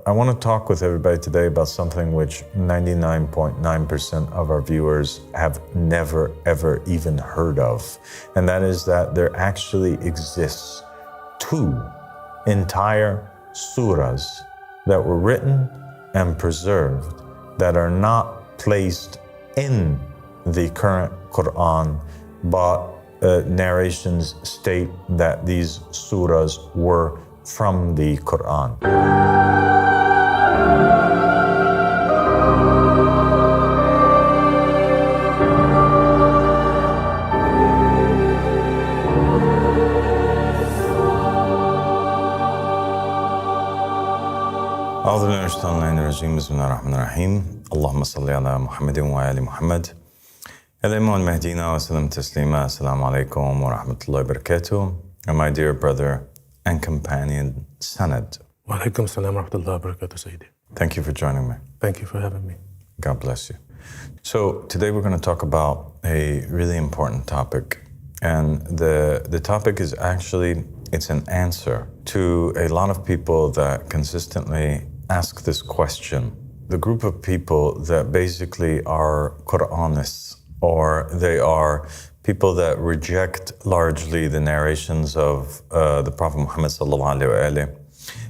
I want to talk with everybody today about something which 99.9% of our viewers have never, ever even heard of. And that is that there actually exists 2 entire surahs that were written and preserved that are not placed in the current Quran, but narrations state that these surahs were from the Quran. أعوذ بالله من الشيطان الرجيم بسم الله الرحمن الرحيم اللهم صل على محمد وآل محمد الإمام المهدينا وسلم تسليما السلام عليكم ورحمة الله وبركاته. And my dear brother and companion Sanad. Wa alaikum salam wa rahmatullahi wa barakatuh, Sayyidi. Thank you for joining me. Thank you for having me. God bless you. So today we're going to talk about a really important topic. And the topic is actually, it's an answer to a lot of people that consistently ask this question. The group of people that basically are Quranists, or they are people that reject largely the narrations of the Prophet Muhammad sallallahu alaihi wasallam,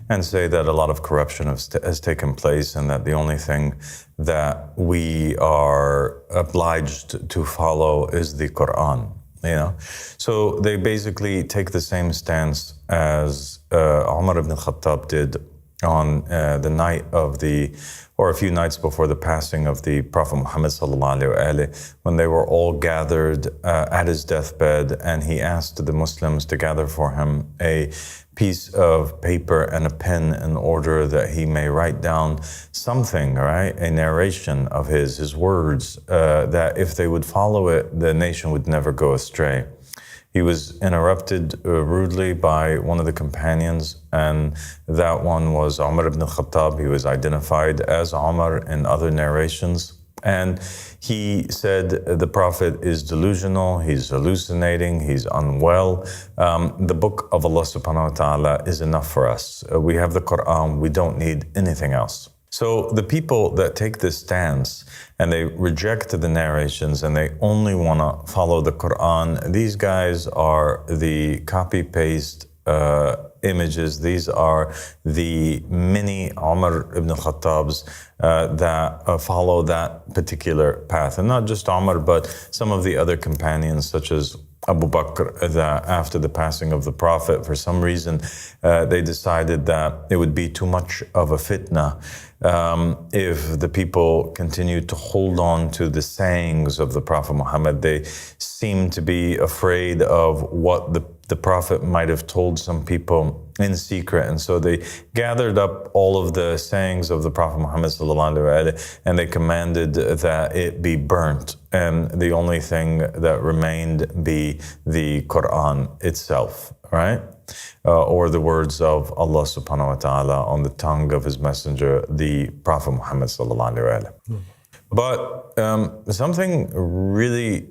and say that a lot of corruption has taken place and that the only thing that we are obliged to follow is the Quran. You know, so they basically take the same stance as Umar ibn al-Khattab did on the night of or a few nights before the passing of the Prophet Muhammad sallallahu alaihi wasallam, when they were all gathered at his deathbed, and he asked the Muslims to gather for him a piece of paper and a pen in order that he may write down something, right? A narration of his words, that if they would follow it, the nation would never go astray. He was interrupted rudely by one of the companions, and that one was Umar ibn al-Khattab. He was identified as Umar in other narrations. And he said the Prophet is delusional, he's hallucinating, he's unwell. The book of Allah subhanahu wa ta'ala is enough for us. We have the Quran, we don't need anything else. So the people that take this stance and they reject the narrations and they only want to follow the Quran, these guys are the copy-paste images. These are the mini Umar ibn al-Khattabs that follow that particular path. And not just Umar, but some of the other companions such as Abu Bakr, that after the passing of the Prophet, for some reason, they decided that it would be too much of a fitna if the people continued to hold on to the sayings of the Prophet Muhammad. They seemed to be afraid of what the Prophet might have told some people in secret. And so they gathered up all of the sayings of the Prophet Muhammad sallallahu alaihi wasallam, and they commanded that it be burnt. And the only thing that remained be the Quran itself, right? Or the words of Allah subhanahu wa ta'ala on the tongue of his messenger, the Prophet Muhammad sallallahu alaihi wasallam. But something really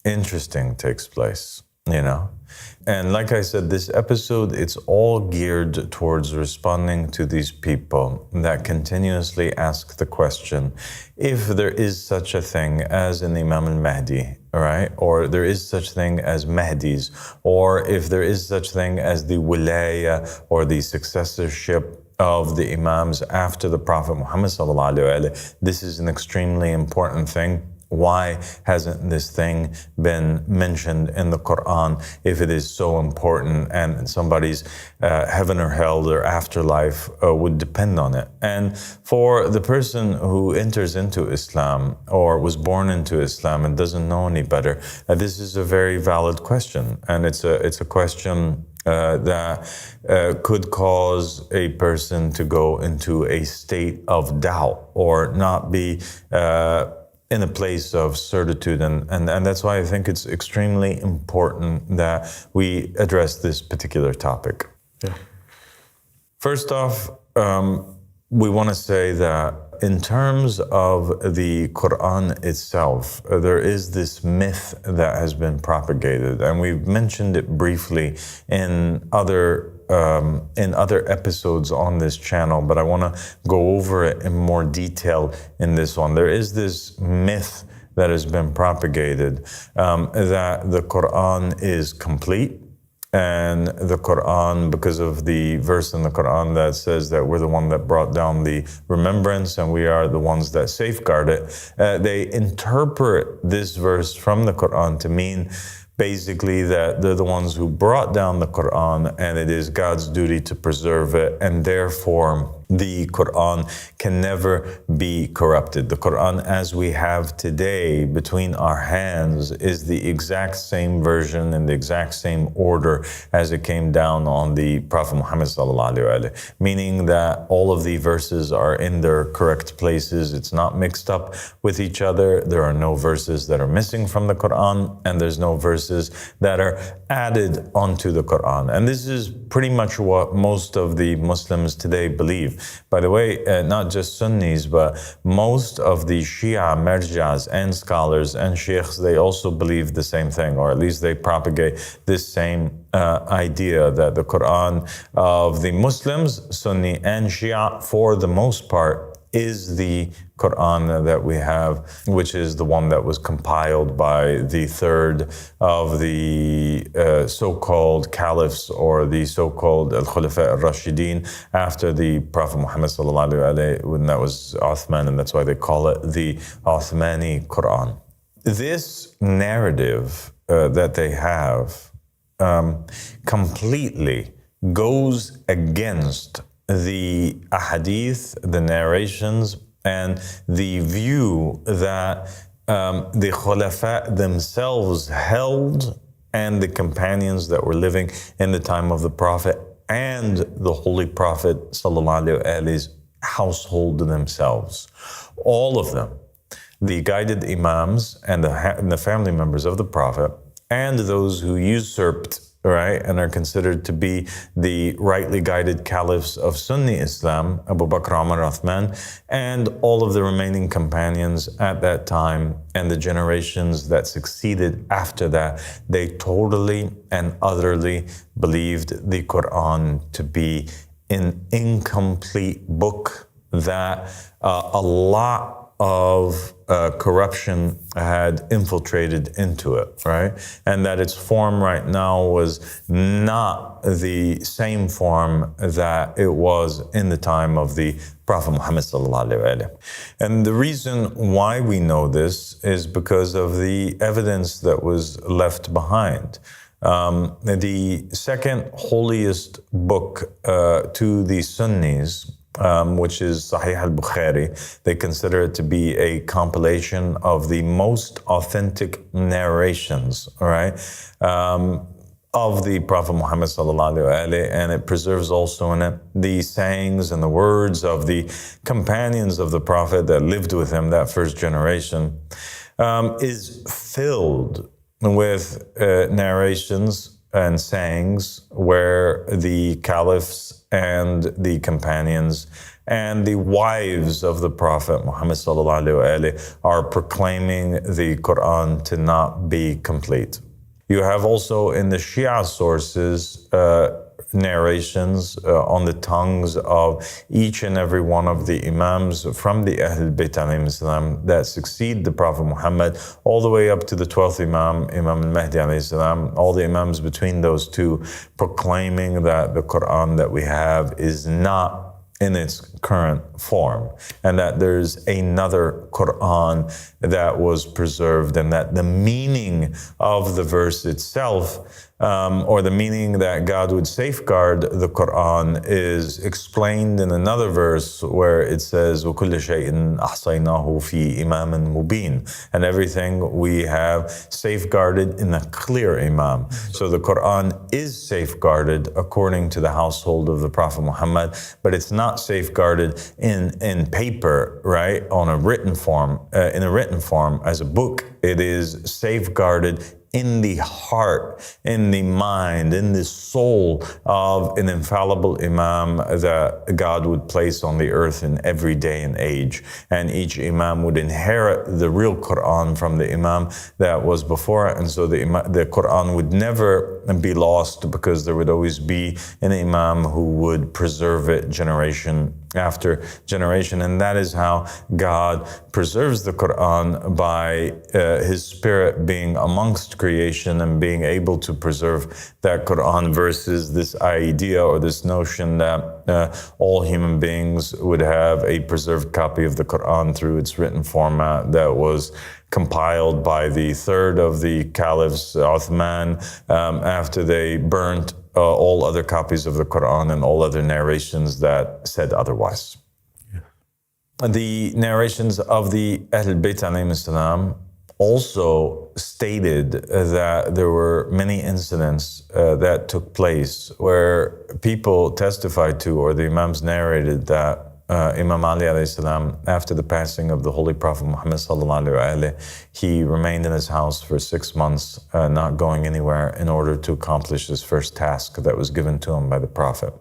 interesting takes place, you know. And like I said, this episode, it's all geared towards responding to these people that continuously ask the question, if there is such a thing as an Imam al-Mahdi, right? Or there is such thing as Mahdis, or if there is such thing as the wilaya or the successorship of the Imams after the Prophet Muhammad sallallahu alaihi wasallam, this is an extremely important thing. Why hasn't this thing been mentioned in the Quran if it is so important and somebody's heaven or hell or afterlife would depend on it? And for the person who enters into Islam or was born into Islam and doesn't know any better, this is a very valid question. And it's a question that could cause a person to go into a state of doubt or not be in a place of certitude. And that's why I think it's extremely important that we address this particular topic. Yeah. First off, we want to say that in terms of the Quran itself, there is this myth that has been propagated, and we've mentioned it briefly in other in other episodes on this channel, but I want to go over it in more detail in this one. There is this myth that has been propagated that the Quran is complete. And the Quran, because of the verse in the Quran that says that we're the one that brought down the remembrance and we are the ones that safeguard it, they interpret this verse from the Quran to mean basically that they're the ones who brought down the Quran and it is God's duty to preserve it, and therefore the Quran can never be corrupted. The Quran as we have today between our hands is the exact same version and the exact same order as it came down on the Prophet Muhammad sallallahu alaihi wasallam, meaning that all of the verses are in their correct places. It's not mixed up with each other. There are no verses that are missing from the Quran, and there's no verses that are added onto the Quran. And this is pretty much what most of the Muslims today believe. By the way, not just Sunnis, but most of the Shia, Marjas, and scholars and sheikhs, they also believe the same thing, or at least they propagate this same idea that the Quran of the Muslims, Sunni and Shia, for the most part, is the Quran that we have, which is the one that was compiled by the third of the so-called caliphs or the so-called Al-Khulafa al-Rashidin after the Prophet Muhammad sallallahu alaihi wasallam, when that was Uthman, and that's why they call it the Uthmani Quran. This narrative that they have completely goes against the ahadith, the narrations, and the view that the Khulafa themselves held, and the companions that were living in the time of the Prophet and the Holy Prophet sallallahu alaihi wasallam's household themselves. All of them, the guided imams and the family members of the Prophet, and those who usurped, right, and are considered to be the rightly guided caliphs of Sunni Islam, Abu Bakr, Umar, Uthman, and all of the remaining companions at that time and the generations that succeeded after that, they totally and utterly believed the Quran to be an incomplete book, that a lot of corruption had infiltrated into it, right? And that its form right now was not the same form that it was in the time of the Prophet Muhammad sallallahu alaihi wasallam. And the reason why we know this is because of the evidence that was left behind. The second holiest book to the Sunnis, which is Sahih al-Bukhari, they consider it to be a compilation of the most authentic narrations, right, of the Prophet Muhammad sallallahu alaihi wasallam, and it preserves also in it the sayings and the words of the companions of the Prophet that lived with him, that first generation, is filled with narrations and sayings where the caliphs and the companions and the wives of the Prophet Muhammad sallallahu alaihi wasallam are proclaiming the Quran to not be complete. You have also in the Shia sources narrations on the tongues of each and every one of the imams from the Ahlul Bayt alayhim salam that succeed the Prophet Muhammad, all the way up to the 12th Imam, Imam al-Mahdi alayhi salam, all the imams between those two, proclaiming that the Quran that we have is not in its current form, and that there's another Quran that was preserved, and that the meaning of the verse itself, or the meaning that God would safeguard the Quran, is explained in another verse where it says, وَكُلَّ شَيْءٍ أَحْصَيْنَاهُ فِي إِمَامٍ مُبِينٍ, and everything we have safeguarded in a clear imam. So the Quran is safeguarded according to the household of the Prophet Muhammad, but it's not safeguarded in paper, right, on a written form, in a written form as a book. It is safeguarded in the heart, in the mind, in the soul of an infallible imam that God would place on the earth in every day and age. And each imam would inherit the real Quran from the imam that was before it. And so the Quran would never be lost, because there would always be an imam who would preserve it generation after generation. And that is how God preserves the Quran, by His Spirit being amongst creation and being able to preserve that Quran, versus this idea or this notion that all human beings would have a preserved copy of the Quran through its written format that was compiled by the third of the caliphs, Uthman, after they burnt all other copies of the Quran and all other narrations that said otherwise. Yeah. The narrations of the Ahl Bayt alayhim salam also stated that there were many incidents that took place where people testified to, or the Imams narrated, that Imam Ali alayhi salam, after the passing of the Holy Prophet Muhammad sallallahu alayhi wa sallam, he remained in his house for 6 months, not going anywhere, in order to accomplish his first task that was given to him by the Prophet.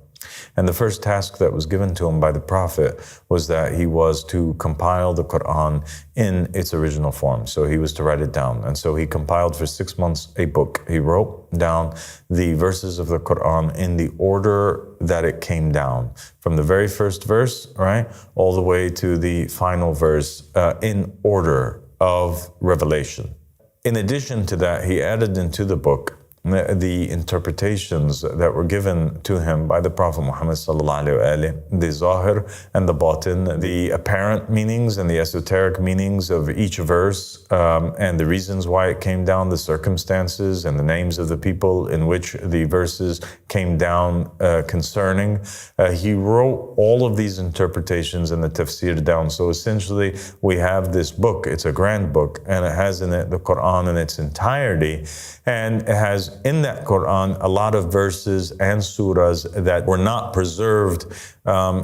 And the first task that was given to him by the Prophet was that he was to compile the Quran in its original form. So he was to write it down. And so he compiled for 6 months a book. He wrote down the verses of the Quran in the order that it came down, from the very first verse, right, all the way to the final verse, in order of revelation. In addition to that, he added into the book the interpretations that were given to him by the Prophet Muhammad sallallahu alaihi wasallam, the zahir and the batin, the apparent meanings and the esoteric meanings of each verse, and the reasons why it came down, the circumstances and the names of the people in which the verses came down concerning. He wrote all of these interpretations and the tafsir down. So essentially, we have this book. It's a grand book, and it has in it the Quran in its entirety, and it has in that Quran a lot of verses and surahs that were not preserved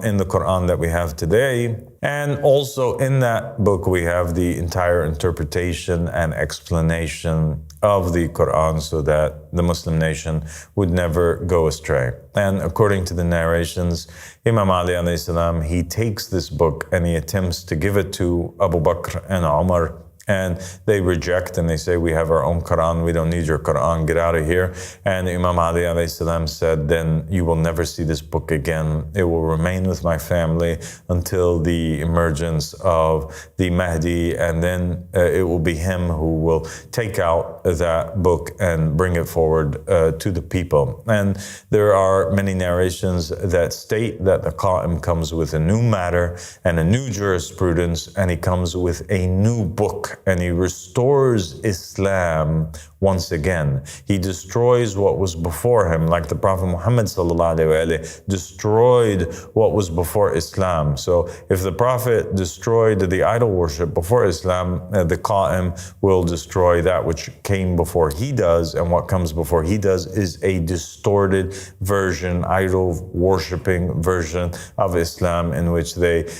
in the Quran that we have today. And also in that book we have the entire interpretation and explanation of the Quran, so that the Muslim nation would never go astray. And according to the narrations, Imam Ali alayhi salam, he takes this book and he attempts to give it to Abu Bakr and Umar, and they reject and they say, we have our own Quran, we don't need your Quran, get out of here. And Imam Ali alayhi salam said, then you will never see this book again. It will remain with my family until the emergence of the Mahdi, and then it will be him who will take out that book and bring it forward to the people. And there are many narrations that state that the Qaim comes with a new matter and a new jurisprudence, and he comes with a new book, and he restores Islam once again. He destroys what was before him, like the Prophet Muhammad sallallahu alaihi wasallam destroyed what was before Islam. So if the Prophet destroyed the idol worship before Islam, the Qaim will destroy that which came before he does, and what comes before he does is a distorted version, idol worshipping version of Islam, in which the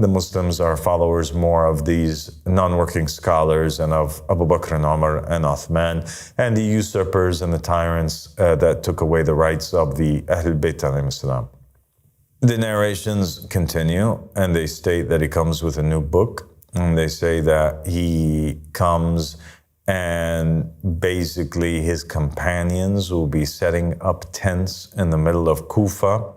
Muslims are followers more of these non-working scholars and of Abu Bakr and Umar and Uthman, and the usurpers and the tyrants that took away the rights of the Ahl Bayt alayhim salam. The narrations continue, and they state that he comes with a new book, and they say that he comes and basically his companions will be setting up tents in the middle of Kufa.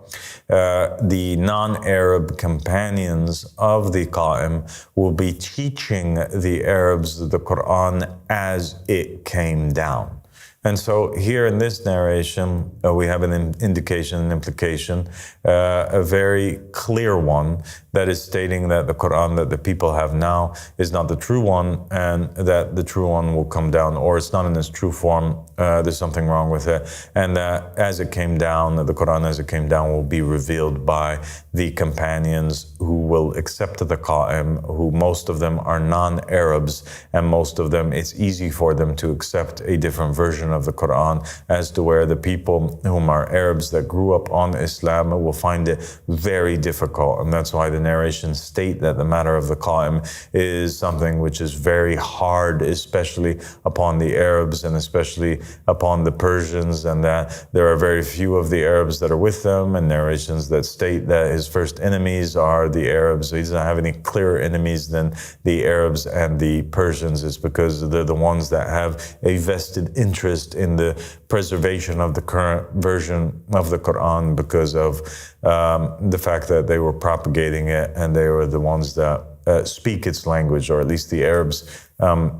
The non-Arab companions of the Qaim will be teaching the Arabs the Quran as it came down. And so here in this narration, we have an indication, an implication, a very clear one, that is stating that the Quran that the people have now is not the true one, and that the true one will come down, or it's not in its true form, there's something wrong with it, and that as it came down, the Quran as it came down will be revealed by the companions who will accept the Qaim, who most of them are non-Arabs, and most of them, it's easy for them to accept a different version of the Quran, as to where the people whom are Arabs that grew up on Islam will find it very difficult. And that's why the the narrations state that the matter of the Qaim is something which is very hard, especially upon the Arabs and especially upon the Persians, and that there are very few of the Arabs that are with them, and narrations that state that his first enemies are the Arabs. So he doesn't have any clearer enemies than the Arabs and the Persians. It's because they're the ones that have a vested interest in the preservation of the current version of the Quran because of the fact that they were propagating it, and they were the ones that speak its language, or at least the Arabs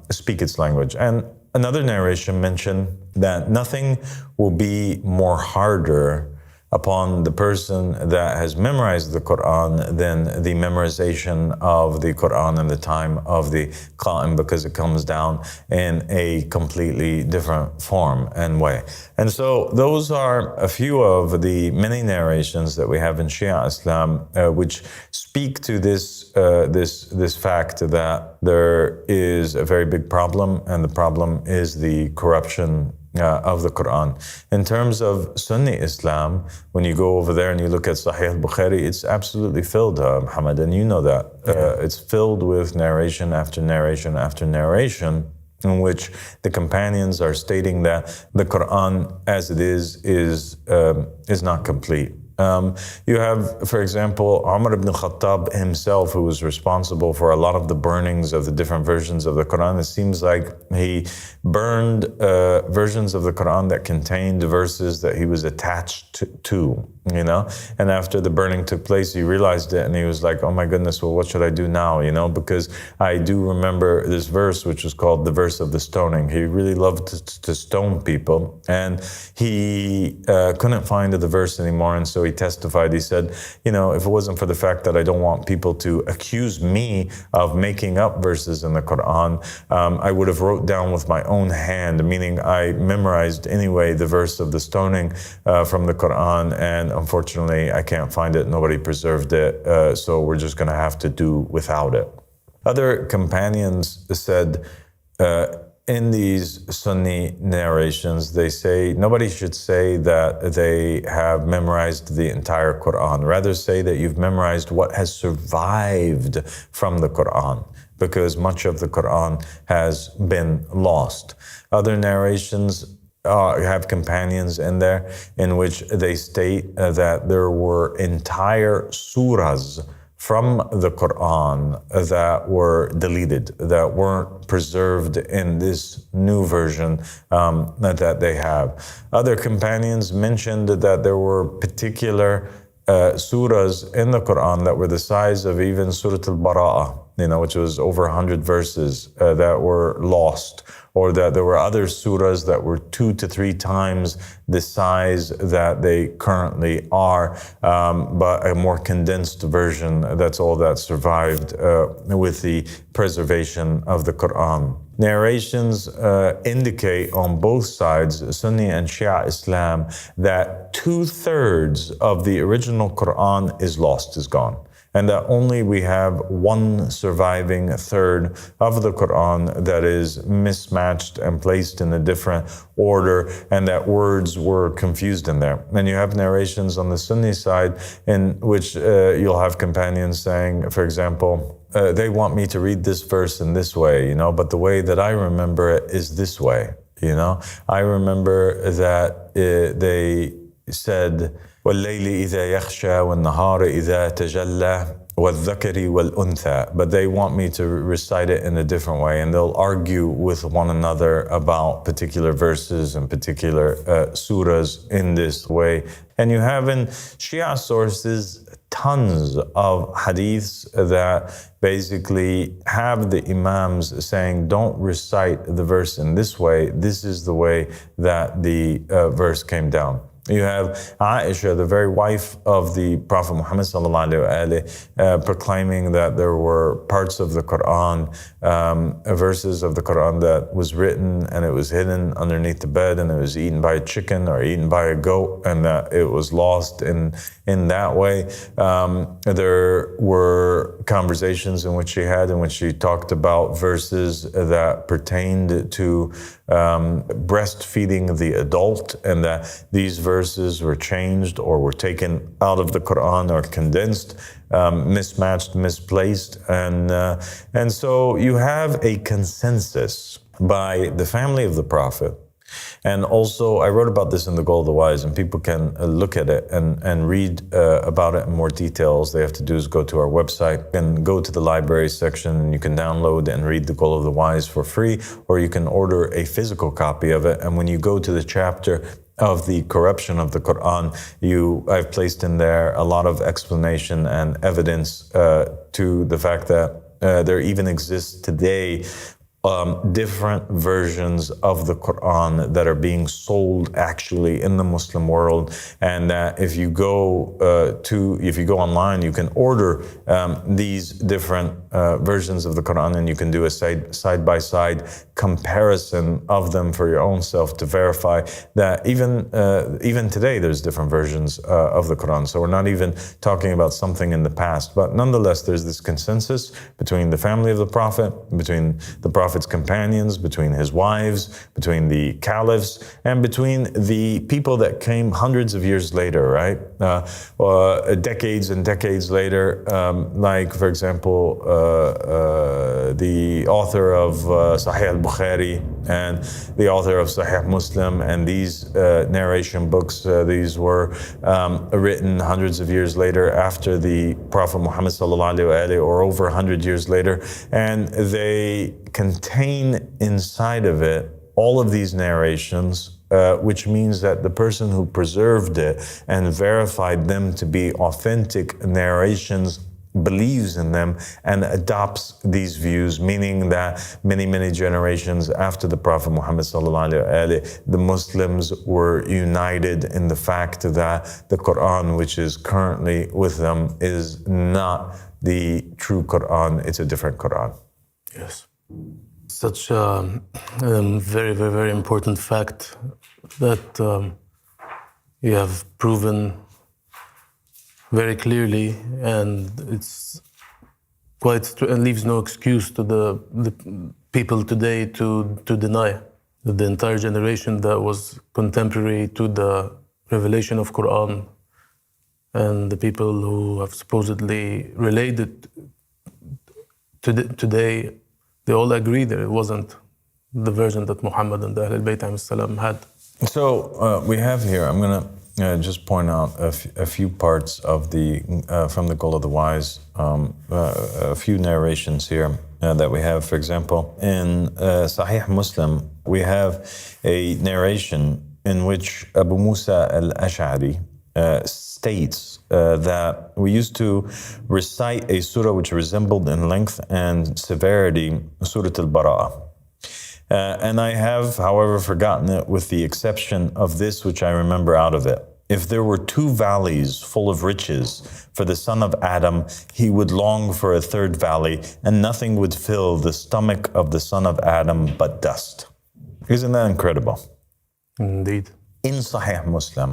speak its language. And another narration mentioned that nothing will be more harder upon the person that has memorized the Quran than the memorization of the Quran in the time of the Qaim, because it comes down in a completely different form and way. And so those are a few of the many narrations that we have in Shia Islam which speak to this fact that there is a very big problem, and the problem is the corruption of the Quran. In terms of Sunni Islam, when you go over there and you look at Sahih al-Bukhari, it's absolutely filled, Muhammad, and you know that. It's filled with narration after narration after narration, in which the companions are stating that the Quran as it is not complete. You have, for example, Umar ibn Khattab himself, who was responsible for a lot of the burnings of the different versions of the Quran. It seems like he burned versions of the Quran that contained verses that he was attached to, you know? And after the burning took place, he realized it, and he was like, oh my goodness, well, what should I do now, you know? Because I do remember this verse, which was called the verse of the stoning. He really loved to stone people, and he couldn't find the verse anymore, and so he testified. He said, you know, if it wasn't for the fact that I don't want people to accuse me of making up verses in the Quran, I would have wrote down with my own hand, meaning I memorized anyway the verse of the stoning from the Quran, and unfortunately I can't find it. Nobody preserved it, so we're just going to have to do without it. Other companions said, in these Sunni narrations, they say nobody should say that they have memorized the entire Quran. Rather say that you've memorized what has survived from the Quran, because much of the Quran has been lost. Other narrations have companions in there in which they state that there were entire surahs from the Quran that were deleted, that weren't preserved in this new version that they have. Other companions mentioned that there were particular surahs in the Quran that were the size of even Surah Al-Bara'ah, you know, which was over 100 verses that were lost, or that there were other surahs that were 2 to 3 times the size that they currently are, but a more condensed version. That's all that survived with the preservation of the Quran. Narrations indicate on both sides, Sunni and Shia Islam, that 2/3 of the original Quran is lost, is gone, and that only we have one surviving third of the Quran that is mismatched and placed in a different order, and that words were confused in there. And you have narrations on the Sunni side in which you'll have companions saying, for example, they want me to read this verse in this way, you know, but the way that I remember it is this way, you know. I remember that they said, وَاللَّيْلِ إِذَا يَخْشَى وَالنَّهَارِ إِذَا تَجَلَّى وَالذَّكَرِ وَالْأُنْثَى. But they want me to recite it in a different way, and they'll argue with one another about particular verses and particular surahs in this way. And you have in Shia sources tons of hadiths that basically have the imams saying, don't recite the verse in this way. This is the way that the verse came down. You have Aisha, the very wife of the Prophet Muhammad proclaiming that there were parts of the Quran, verses of the Quran that was written and it was hidden underneath the bed, and it was eaten by a chicken or eaten by a goat, and that it was lost in that way. There were conversations in which she talked about verses that pertained to breastfeeding the adult, and that these verses verses were changed or were taken out of the Quran or condensed, mismatched, misplaced. And so you have a consensus by the family of the Prophet. And also, I wrote about this in The Goal of the Wise, and people can look at it and read about it in more details. They have to do is go to our website and go to the library section, and you can download and read The Goal of the Wise for free, or you can order a physical copy of it. And when you go to the chapter of the corruption of the Quran, I've placed in there a lot of explanation and evidence to the fact that there even exists today different versions of the Quran that are being sold actually in the Muslim world, and that if you go online, you can order these different versions of the Quran, and you can do a side-by-side comparison of them for your own self to verify that even today there's different versions of the Quran. So we're not even talking about something in the past, but nonetheless there's this consensus between the family of the Prophet, between the Prophet's companions, between his wives, between the caliphs, and between the people that came hundreds of years later, right? Decades and decades later, like, for example, the author of Sahih al-Bukhari and the author of Sahih Muslim, and these narration books, these were written hundreds of years later after the Prophet Muhammad sallallahu alaihi wasallam, or over 100 years later, and they contain inside of it all of these narrations, which means that the person who preserved it and verified them to be authentic narrations believes in them and adopts these views, meaning that many generations after the Prophet Muhammad sallallahu alaihi wasallam, the Muslims were united in the fact that the Quran, which is currently with them, is not the true Quran, it's a different Quran. Yes. Such a very important fact that you have proven very clearly, and it's quite and leaves no excuse to the people today to deny that the entire generation that was contemporary to the revelation of Quran and the people who have supposedly related today, they all agree that it wasn't the version that Muhammad and the Ahlul Bayt had. So we have here, I'm going to just point out a few parts of from the Goal of the Wise, a few narrations here that we have. For example, in Sahih Muslim, we have a narration in which Abu Musa al-Ash'ari states that we used to recite a surah which resembled in length and severity Surah al-Bara'ah. And I have, however, forgotten it with the exception of this which I remember out of it. If there were two valleys full of riches for the son of Adam, he would long for a third valley, and nothing would fill the stomach of the son of Adam but dust. Isn't that incredible? Indeed. In Sahih Muslim,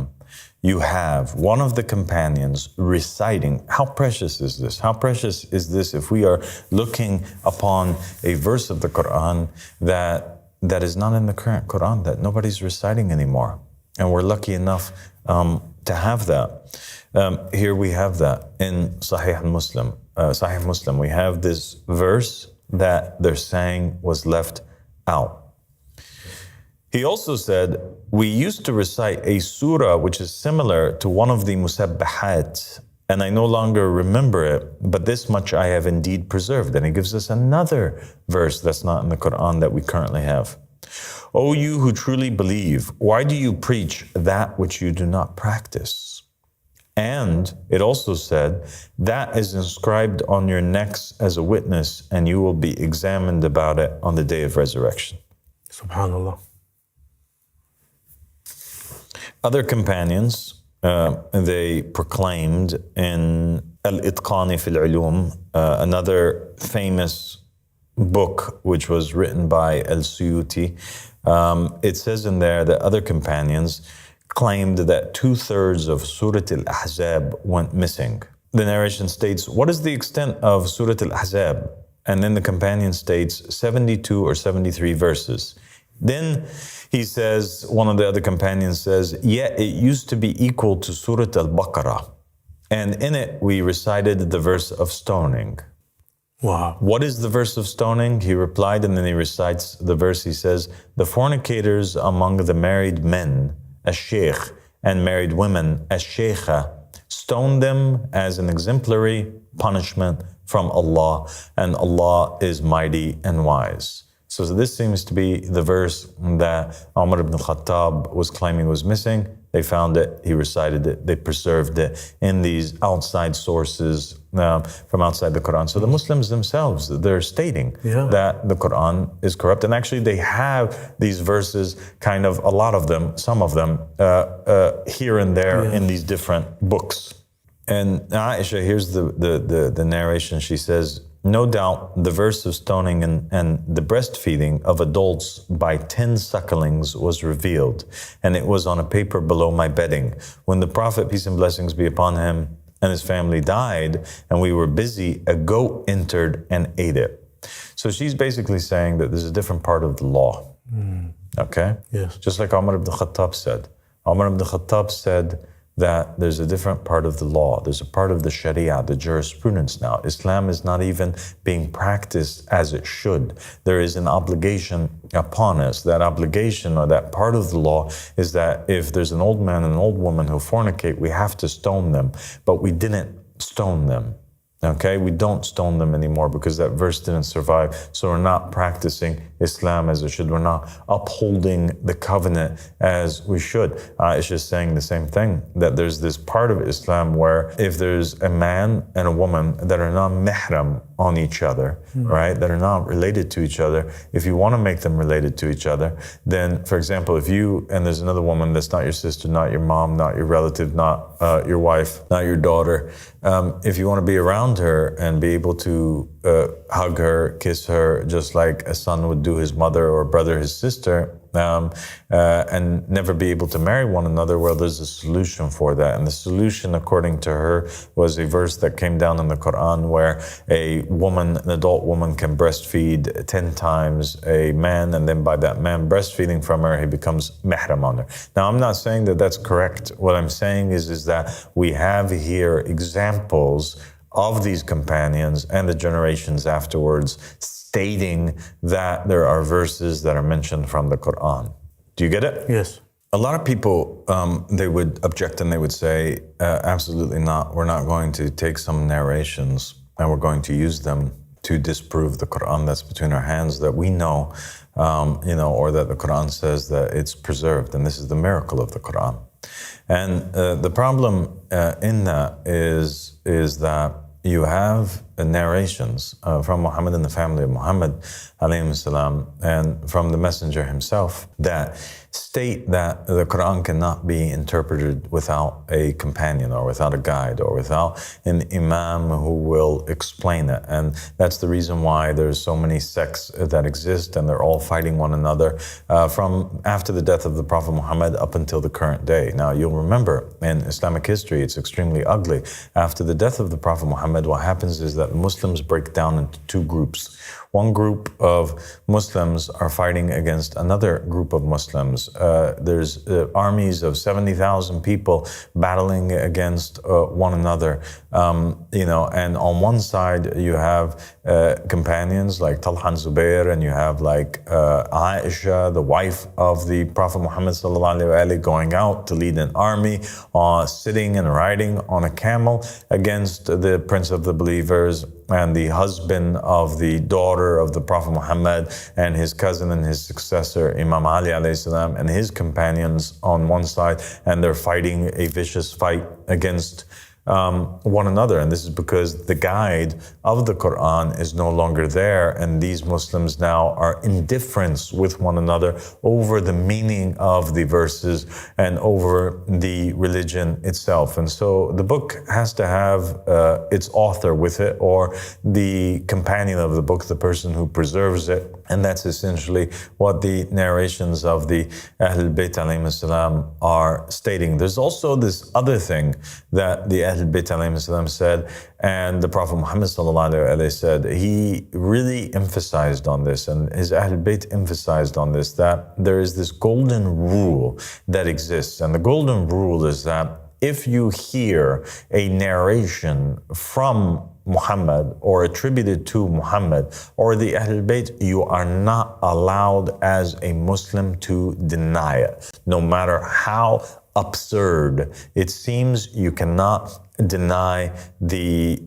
you have one of the companions reciting. How precious is this? How precious is this if we are looking upon a verse of the Quran that is not in the current Quran, that nobody's reciting anymore. And we're lucky enough to have that. Here we have that in Sahih Muslim. We have this verse that they're saying was left out. He also said, we used to recite a surah which is similar to one of the musabbahat, and I no longer remember it, but this much I have indeed preserved. And he gives us another verse that's not in the Quran that we currently have. O you who truly believe, why do you preach that which you do not practice? And it also said, that is inscribed on your necks as a witness, and you will be examined about it on the day of resurrection. Subhanallah. Other companions, they proclaimed in Al-Itqani fil Ulum, another famous book which was written by Al-Suyuti. It says in there that other companions claimed that 2/3 of Surah Al-Ahzab went missing. The narration states, what is the extent of Surah Al-Ahzab? And then the companion states 72 or 73 verses. Then he says, one of the other companions says, yeah, it used to be equal to Surah Al-Baqarah. And in it, we recited the verse of stoning. Wow. What is the verse of stoning? He replied, and then he recites the verse. He says, the fornicators among the married men, as-sheikh, and married women, as-sheikha, stone them as an exemplary punishment from Allah, and Allah is mighty and wise. So this seems to be the verse that Umar ibn al-Khattab was claiming was missing. They found it, he recited it, they preserved it in these outside sources from outside the Quran. So the Muslims themselves, they're stating that the Quran is corrupt. And actually they have these verses, kind of a lot of them, some of them, here and there in these different books. And Aisha, here's the narration. She says, no doubt the verse of stoning and the breastfeeding of adults by 10 sucklings was revealed, and it was on a paper below my bedding. When the Prophet, peace and blessings be upon him, and his family died, and we were busy, a goat entered and ate it. So she's basically saying that there's a different part of the law. Okay? Yes. Just like Umar ibn Khattab said. Umar ibn Khattab said that there's a different part of the law. There's a part of the Sharia, the jurisprudence now. Islam is not even being practiced as it should. There is an obligation upon us. That obligation, or that part of the law, is that if there's an old man and an old woman who fornicate, we have to stone them. But we didn't stone them. Okay, we don't stone them anymore because that verse didn't survive. So we're not practicing Islam as it should. We're not upholding the covenant as we should. It's just saying the same thing, that there's this part of Islam where if there's a man and a woman that are not mahram on each other, right, that are not related to each other, if you want to make them related to each other, then, for example, if you and there's another woman that's not your sister, not your mom, not your relative, not your wife, not your daughter, if you want to be around her and be able to hug her, kiss her, just like a son would do his mother, or a brother his sister, and never be able to marry one another, well, there's a solution for that. And the solution, according to her, was a verse that came down in the Quran where a woman, an adult woman, can breastfeed 10 times a man, and then by that man breastfeeding from her, he becomes mahram on her. Now, I'm not saying that that's correct. What I'm saying is that we have here examples of these companions and the generations afterwards stating that there are verses that are mentioned from the Quran. Do you get it? Yes. A lot of people, they would object and they would say, absolutely not. We're not going to take some narrations and we're going to use them to disprove the Quran that's between our hands, that we know, or that the Quran says that it's preserved. And this is the miracle of the Quran. And the problem in that is that you have narrations from Muhammad and the family of Muhammad, alayhi salam, and from the Messenger himself that state that the Quran cannot be interpreted without a companion or without a guide or without an imam who will explain it. And that's the reason why there's so many sects that exist, and they're all fighting one another from after the death of the Prophet Muhammad up until the current day. Now, you'll remember in Islamic history, it's extremely ugly. After the death of the Prophet Muhammad, what happens is that Muslims break down into two groups. One group of Muslims are fighting against another group of Muslims. There's armies of 70,000 people battling against one another. And on one side you have companions like Talha and Zubair, and you have like Aisha, the wife of the Prophet Muhammad ﷺ, going out to lead an army, sitting and riding on a camel against the Prince of the Believers and the husband of the daughter of the Prophet Muhammad, and his cousin and his successor, Imam Ali alayhi salam, and his companions on one side, and they're fighting a vicious fight against one another. And this is because the guide of the Quran is no longer there, and these Muslims now are indifferent with one another over the meaning of the verses and over the religion itself. And so the book has to have its author with it, or the companion of the book, the person who preserves it, And that's essentially what the narrations of the Ahlul Bayt alayhim salam are stating. There's also this other thing that the Ahlul Bayt alayhim salam said, and the Prophet Muhammad sallallahu alayhi wa said, he really emphasized on this, and his Ahlul Bayt emphasized on this, that there is this golden rule that exists. And the golden rule is that if you hear a narration from Muhammad or attributed to Muhammad or the Ahlul Bayt, you are not allowed as a Muslim to deny it. No matter how absurd it seems, you cannot deny the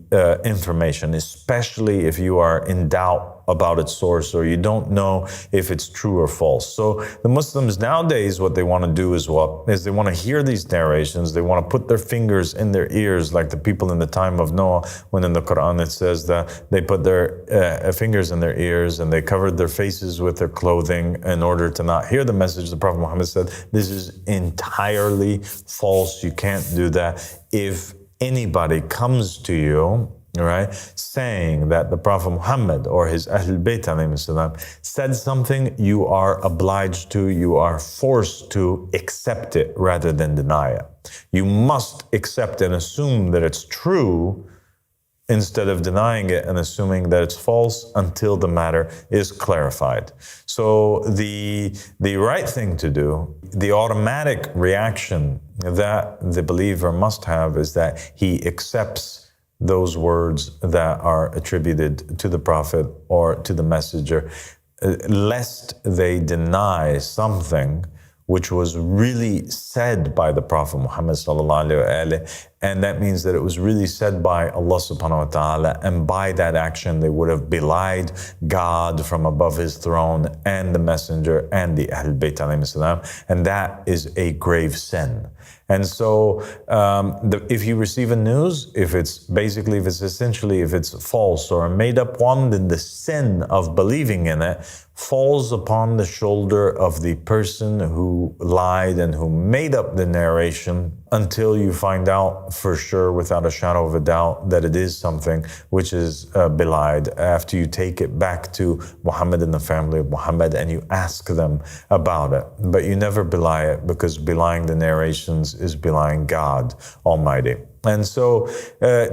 information, especially if you are in doubt about its source or you don't know if it's true or false. So the Muslims nowadays, what they want to do is they want to hear these narrations, they want to put their fingers in their ears like the people in the time of Noah, when in the Quran it says that they put their fingers in their ears and they covered their faces with their clothing in order to not hear the message. The Prophet Muhammad said, this is entirely false. You can't do that. If anybody comes to you, right, saying that the Prophet Muhammad or his Ahlul Bayt alayhim salam said something, you are obliged to, you are forced to accept it rather than deny it. You must accept and assume that it's true instead of denying it and assuming that it's false until the matter is clarified. So the right thing to do, the automatic reaction that the believer must have is that he accepts those words that are attributed to the Prophet or to the Messenger, lest they deny something which was really said by the Prophet Muhammad sallallahu alaihi wasallam, and that means that it was really said by Allah subhanahu wa ta'ala, and by that action they would have belied God from above his throne and the Messenger and the Ahlul Bayt alayhim salam, and that is a grave sin. And so if you receive a news, if it's false or a made up one, then the sin of believing in it falls upon the shoulder of the person who lied and who made up the narration, until you find out for sure, without a shadow of a doubt, that it is something which is belied, after you take it back to Muhammad and the family of Muhammad and you ask them about it. But you never belie it, because belying the narrations is belying God Almighty. And so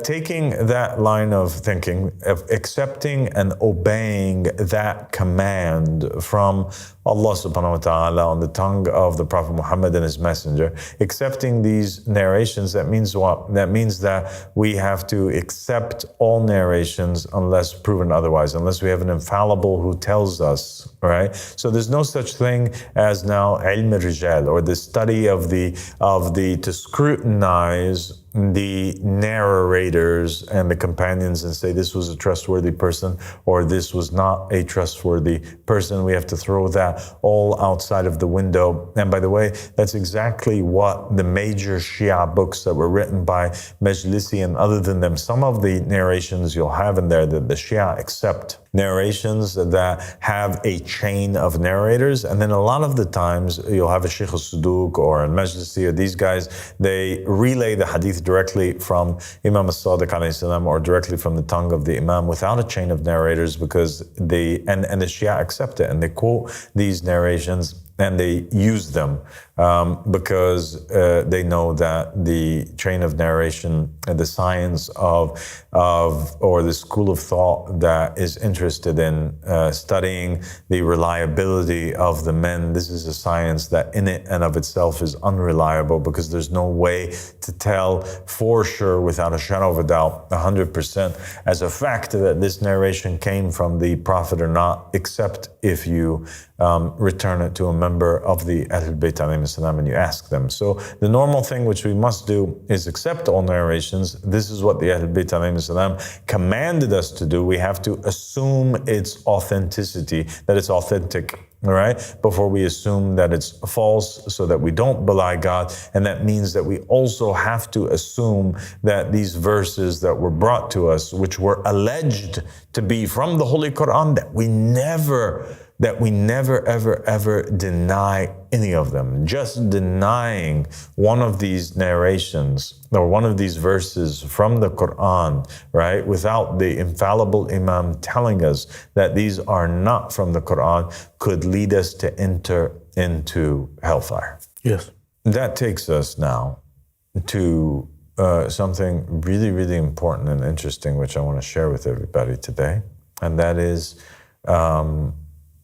taking that line of thinking, of accepting and obeying that command from Allah subhanahu wa ta'ala on the tongue of the Prophet Muhammad and his messenger, accepting these narrations, that means what? That means that we have to accept all narrations unless proven otherwise, unless we have an infallible who tells us, right? So there's no such thing as now ilm al-rijal, or the study of the to scrutinize the narrators and the companions and say this was a trustworthy person or this was not a trustworthy person. We have to throw that all outside of the window. And by the way, that's exactly what the major Shia books that were written by Majlisi and other than them, some of the narrations you'll have in there that the Shia accept narrations that have a chain of narrators, and then a lot of the times you'll have a Sheikh al-Suduq or a Majlisi or these guys, they relay the hadith directly from Imam al-Sadiq alayhi salam or directly from the tongue of the Imam without a chain of narrators, because the Shia accept it and they quote these narrations and they use them because they know that the chain of narration and the science of or the school of thought that is interested in studying the reliability of the men, this is a science that in it and of itself is unreliable, because there's no way to tell for sure without a shadow of a doubt 100% as a fact that this narration came from the Prophet or not, except if you return it to a member of the Ahlul Bayt alayhim salam and you ask them. So the normal thing which we must do is accept all narrations. This is what the Ahlul Bayt alayhim salam commanded us to do. We have to assume its authenticity, that it's authentic, all right, before we assume that it's false, so that we don't belie God. And that means that we also have to assume that these verses that were brought to us, which were alleged to be from the Holy Quran, that we never that we never, ever, ever deny any of them. Just denying one of these narrations or one of these verses from the Quran, right, without the infallible Imam telling us that these are not from the Quran, could lead us to enter into hellfire. Yes. That takes us now to something really, really important and interesting, which I want to share with everybody today. And that is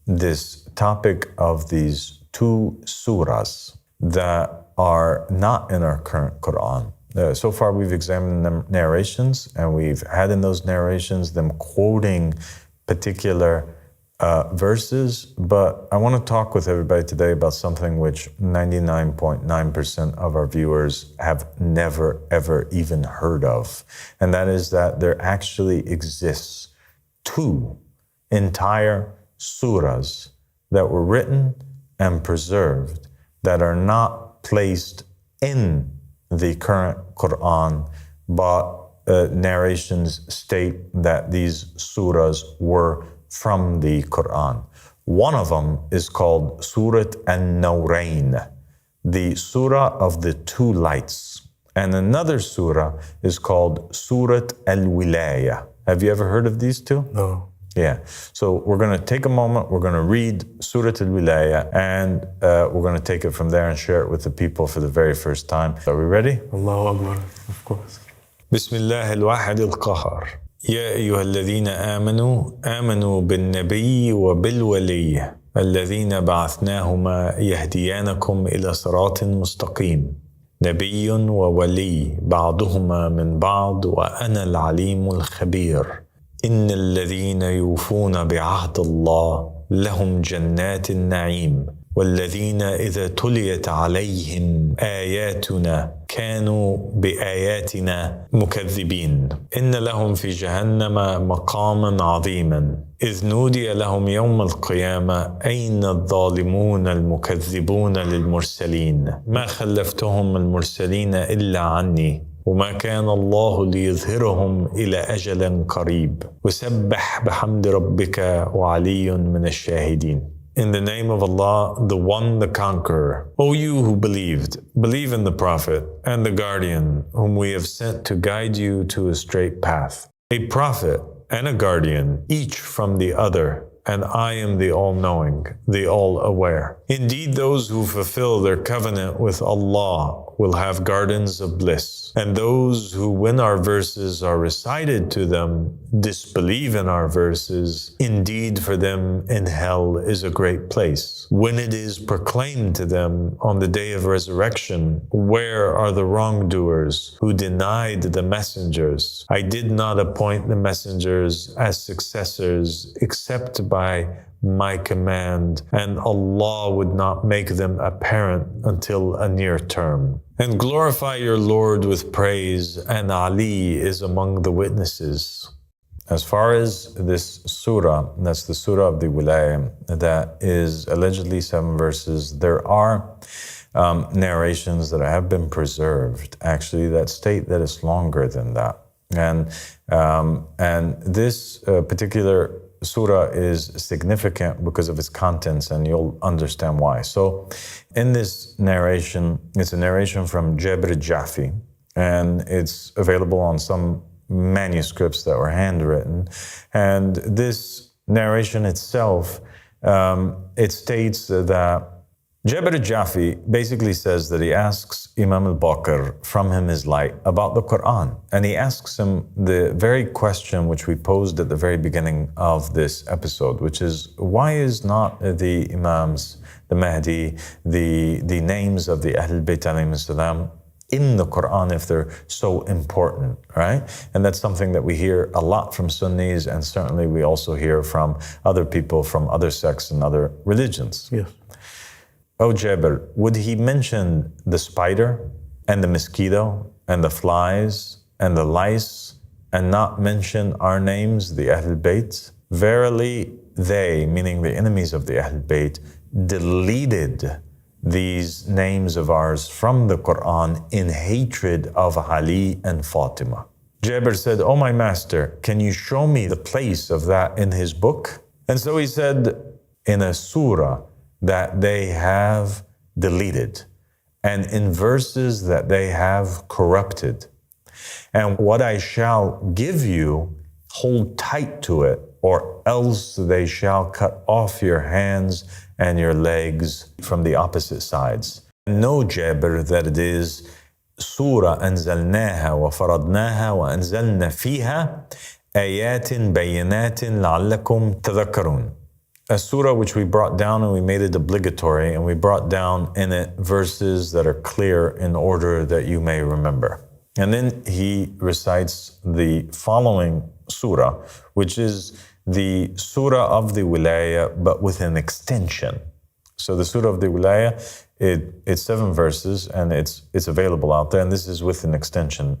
this topic of these two surahs that are not in our current Quran. So far, we've examined the narrations, and we've had in those narrations them quoting particular verses. But I want to talk with everybody today about something which 99.9% of our viewers have never, ever even heard of. And that is that there actually exists two entire surahs that were written and preserved that are not placed in the current Quran, but narrations state that these surahs were from the Quran. One of them is called Surat An-Nawrain, the surah of the two lights. And another surah is called Surat Al-Wilaya. Have you ever heard of these two? No. Yeah. So we're going to take a moment, we're going to read Surat Al-Wilaya, and we're going to take it from there and share it with the people for the very first time. Are we ready? Allahu Akbar, of course. Bismillah al-Wahid al-Qahar. يا أيها الذين آمنوا بالنبي وبالولي الذين بعثناهما يهديانكم إلى صراط مستقيم نبي وولي بعضهما من بعض وأنا العليم الخبير إن الذين يوفون بعهد الله لهم جنات النعيم والذين إذا تليت عليهم آياتنا كانوا بآياتنا مكذبين إن لهم في جهنم مقاما عظيما إذ نودي لهم يوم القيامة أين الظالمون المكذبون للمرسلين ما خلفتهم المرسلين إلا عني وما كان الله ليظهرهم إلى أجل قريب وسبح بحمد ربك وعلي من الشاهدين. In the name of Allah, the One, the Conqueror. O you who believed, believe in the Prophet and the Guardian, whom we have sent to guide you to a straight path. A Prophet and a Guardian, each from the other, and I am the All-Knowing, the All-Aware. Indeed, those who fulfill their covenant with Allah will have gardens of bliss, and those who, when our verses are recited to them, disbelieve in our verses, indeed for them in hell is a great place. When it is proclaimed to them on the day of resurrection, where are the wrongdoers who denied the messengers? I did not appoint the messengers as successors except by my command, and Allah would not make them apparent until a near term. And glorify your Lord with praise, and Ali is among the witnesses. As far as this surah, that's the surah of the Wilaya, that is allegedly 7 verses, there are narrations that have been preserved, actually, that state that it's longer than that. And this particular surah is significant because of its contents, and you'll understand why. So in this narration, it's a narration from Jabir Jafi, and it's available on some manuscripts that were handwritten. And this narration itself, it states that Jabir Jafi basically says that he asks Imam al-Baqir from him his light about the Quran. And he asks him the very question which we posed at the very beginning of this episode, which is, why is not the Imams, the Mahdi, the names of the Ahlul Bayt alayhim salam in the Quran if they're so important, right? And that's something that we hear a lot from Sunnis, and certainly we also hear from other people from other sects and other religions. Yes. Oh, Jabir, would he mention the spider and the mosquito and the flies and the lice and not mention our names, the Ahlul Bayt? Verily, they, meaning the enemies of the Ahlul Bayt, deleted these names of ours from the Quran in hatred of Ali and Fatima. Jabir said, oh, my master, can you show me the place of that in his book? And so he said, in a surah that they have deleted, and in verses that they have corrupted. And what I shall give you, hold tight to it, or else they shall cut off your hands and your legs from the opposite sides. Know, Jabir, that it is Surah أنزلناها وفرضناها وأنزلنا فيها آيات بينات لعلكم تذكرون. A surah which we brought down and we made it obligatory, and we brought down in it verses that are clear in order that you may remember. And then he recites the following surah, which is the surah of the wilaya, but with an extension. So the surah of the wilaya, it's 7 verses, and it's available out there, and this is with an extension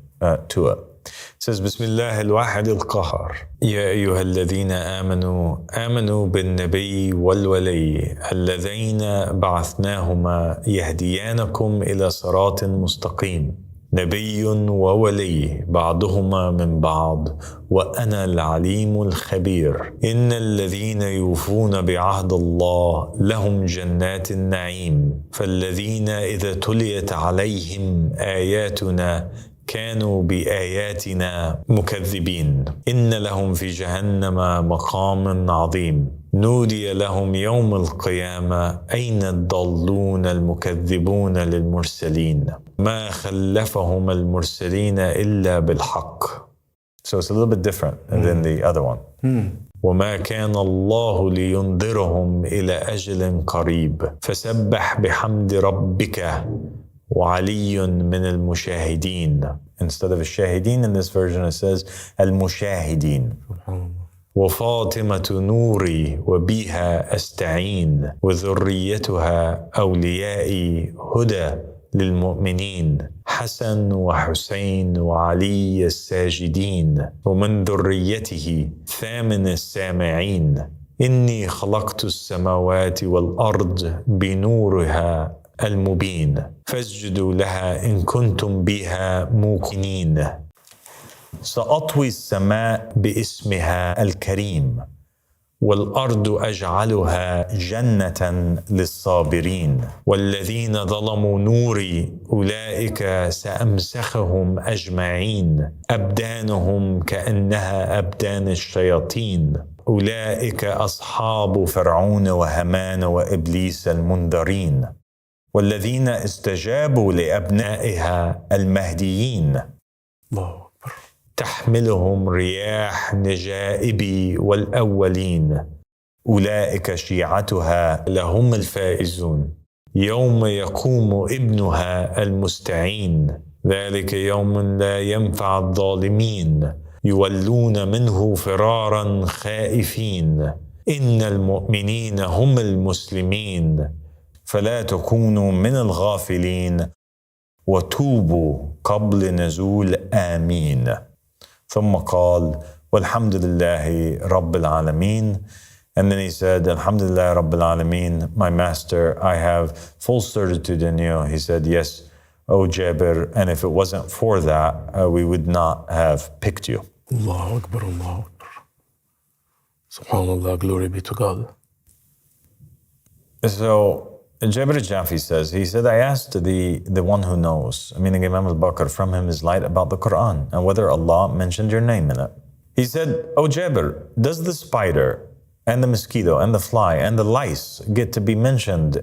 to it. It says, بسم الله الواحد القهار يا أيها الذين آمنوا بالنبي والولي الذين بعثناهما يهديانكم إلى صراط مستقيم نبي وولي بعضهما من بعض وأنا العليم الخبير إن الذين يوفون بعهد الله لهم جنات النعيم فالذين إذا تليت عليهم آياتنا كانوا بآياتنا مكذبين إن لهم في جهنم مقام عظيم نودي لهم يوم القيامة أين الضالون المكذبون للمرسلين ما خلفهم المرسلين إلا بالحق. So it's a little bit different than the other one. وما كان الله لينذرهم إلى أجل قريب فسبح بحمد ربك وعلي من المشاهدين. Instead of الشاهدين, in this version it says المشاهدين. وفاطمة نوري وبها أستعين وذريتها أوليائي هدى للمؤمنين حسن وحسين وعلي الساجدين ومن ذريته ثامن السامعين إني خلقت السماوات والأرض بنورها المبين فاسجدوا لها إن كنتم بها موقنين سأطوي السماء باسمها الكريم والأرض أجعلها جنة للصابرين والذين ظلموا نوري أولئك سأمسخهم أجمعين أبدانهم كأنها أبدان الشياطين أولئك أصحاب فرعون وهامان وإبليس المنذرين والذين استجابوا لأبنائها المهديين تحملهم رياح نجائب والأولين أولئك شيعتها لهم الفائزون يوم يقوم ابنها المستعين ذلك يوم لا ينفع الظالمين يولون منه فرارا خائفين إن المؤمنين هم المسلمين فلا تكونوا من الغافلين وتوبوا قبل نزول آمين ثم قال والحمد لله رب العالمين. And then he said, Alhamdulillah Rabbil Alameen, my master, I have full certitude in you. He said, yes, O Jabir, and if it wasn't for that, we would not have picked you. Allahu Akbar, Allahu Akbar. Subhanallah, glory be to God. So, Jabir al-Jafi says, he said, I asked the one who knows, meaning Imam al-Bakr, from him is light about the Quran and whether Allah mentioned your name in it. He said, O Jabir, does the spider and the mosquito and the fly and the lice get to be mentioned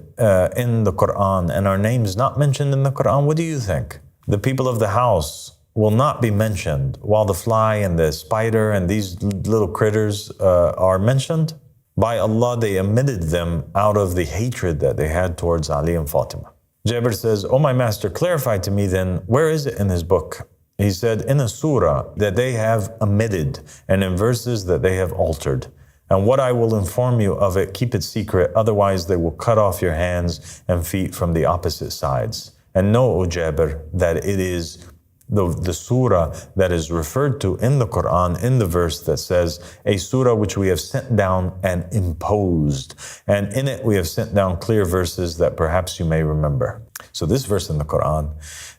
in the Quran and our names not mentioned in the Quran? What do you think? The people of the house will not be mentioned while the fly and the spider and these little critters are mentioned? By Allah, they omitted them out of the hatred that they had towards Ali and Fatima. Jabir says, oh my master, clarify to me then, where is it in his book? He said, in a surah that they have omitted and in verses that they have altered. And what I will inform you of it, keep it secret, otherwise they will cut off your hands and feet from the opposite sides. And know, O Jabir, that it is the surah that is referred to in the Quran, in the verse that says, a surah which we have sent down and imposed. And in it we have sent down clear verses that perhaps you may remember. So this verse in the Quran,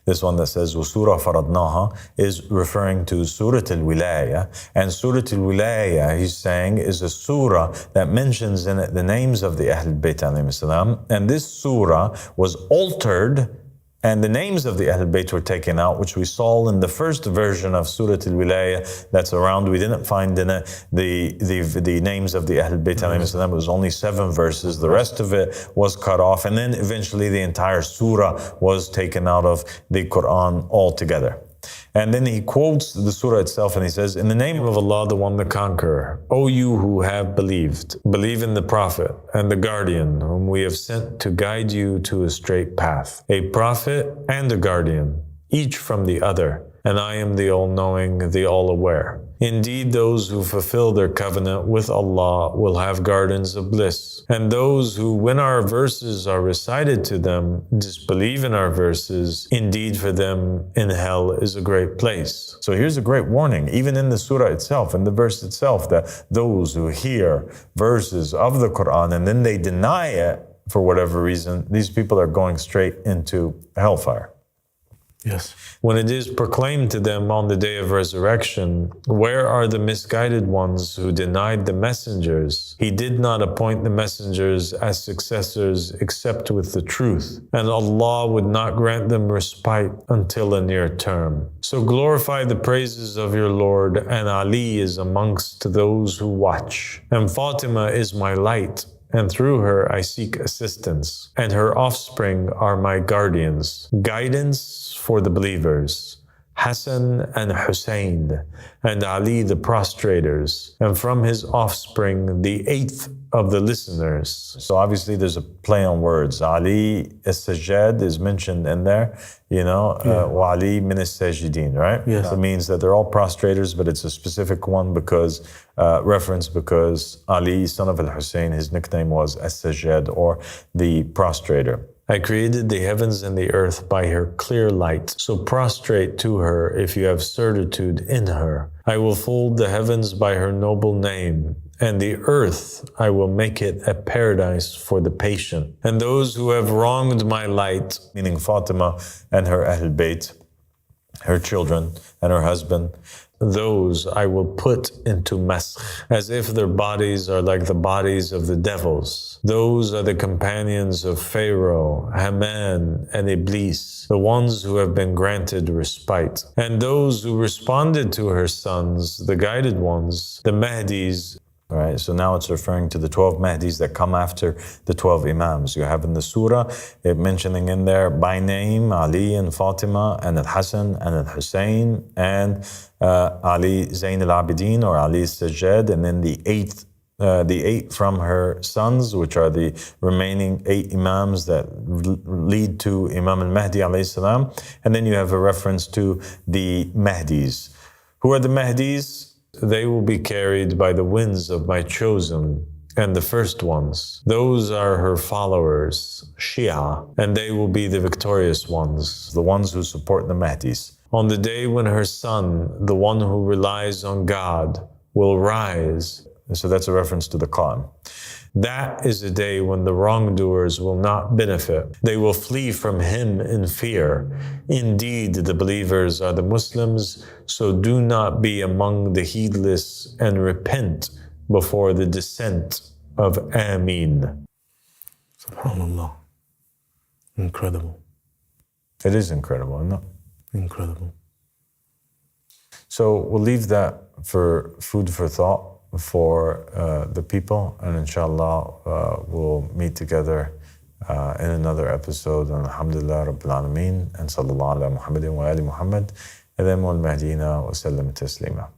this one that says, وَسُورَةً فَرَضْنَاهَا, is referring to Surah Al-Wilaya. And Surah Al-Wilaya, he's saying, is a surah that mentions in it the names of the Ahlul Bayt alayhim salam. And this surah was altered, and the names of the Ahlul Bayt were taken out, which we saw in the first version of Surah Al-Wilaya that's around. We didn't find in it the names of the Ahlul Bayt alayhim salam. It was only 7 verses. The rest of it was cut off. And then eventually the entire surah was taken out of the Quran altogether. And then he quotes the surah itself and he says, in the name of Allah, the One, the Conqueror, O you who have believed, believe in the Prophet and the Guardian whom we have sent to guide you to a straight path. A Prophet and a Guardian, each from the other, and I am the All-Knowing, the All-Aware. Indeed, those who fulfill their covenant with Allah will have gardens of bliss. And those who, when our verses are recited to them, disbelieve in our verses, indeed for them in hell is a great place. So here's a great warning, even in the surah itself, in the verse itself, that those who hear verses of the Quran and then they deny it for whatever reason, these people are going straight into hellfire. Yes. When it is proclaimed to them on the day of resurrection, where are the misguided ones who denied the messengers? He did not appoint the messengers as successors except with the truth, and Allah would not grant them respite until a near term. So glorify the praises of your Lord, and Ali is amongst those who watch, and Fatima is my light, and through her I seek assistance, and her offspring are my guardians. Guidance for the believers, Hassan and Hussein, and Ali the prostrators, and from his offspring the 8th of the listeners. So obviously there's a play on words. Ali as-Sajjad is mentioned in there, wa Ali min as-Sajidin, right? Yes. That means that they're all prostrators, but it's a specific one because Ali, son of al-Hussein, his nickname was as-Sajjad, or the prostrator. I created the heavens and the earth by her clear light, so prostrate to her if you have certitude in her. I will fold the heavens by her noble name, and the earth I will make it a paradise for the patient. And those who have wronged my light, meaning Fatima and her Ahlul Bayt, her children and her husband, those I will put into maskh, as if their bodies are like the bodies of the devils. Those are the companions of Pharaoh, Haman, and Iblis, the ones who have been granted respite. And those who responded to her sons, the guided ones, the Mahdis. All right, so now it's referring to the 12 Mahdis that come after the 12 Imams. You have in the surah, it mentioning in there by name Ali and Fatima and Al-Hassan and Al-Hussein and Ali Zayn al-Abidin or Ali Sajjad, and then the 8 from her sons, which are the remaining 8 Imams that lead to Imam al-Mahdi alayhi salam. And then you have a reference to the Mahdis. Who are the Mahdis? They will be carried by the winds of my chosen, and the first ones. Those are her followers, Shia, and they will be the victorious ones, the ones who support the Mahdis. On the day when her son, the one who relies on God, will rise. And so that's a reference to the Qaim. That is a day when the wrongdoers will not benefit. They will flee from him in fear. Indeed, the believers are the Muslims, so do not be among the heedless and repent before the descent of Ameen. SubhanAllah. Incredible. It is incredible, isn't it? Incredible. So we'll leave that for food for thought for the people, and inshallah we'll meet together in another episode. And alhamdulillah rabbil alameen, and sallallahu ala Muhammadin wa ali Muhammad, wa al-Mahdina wa sallam taslima.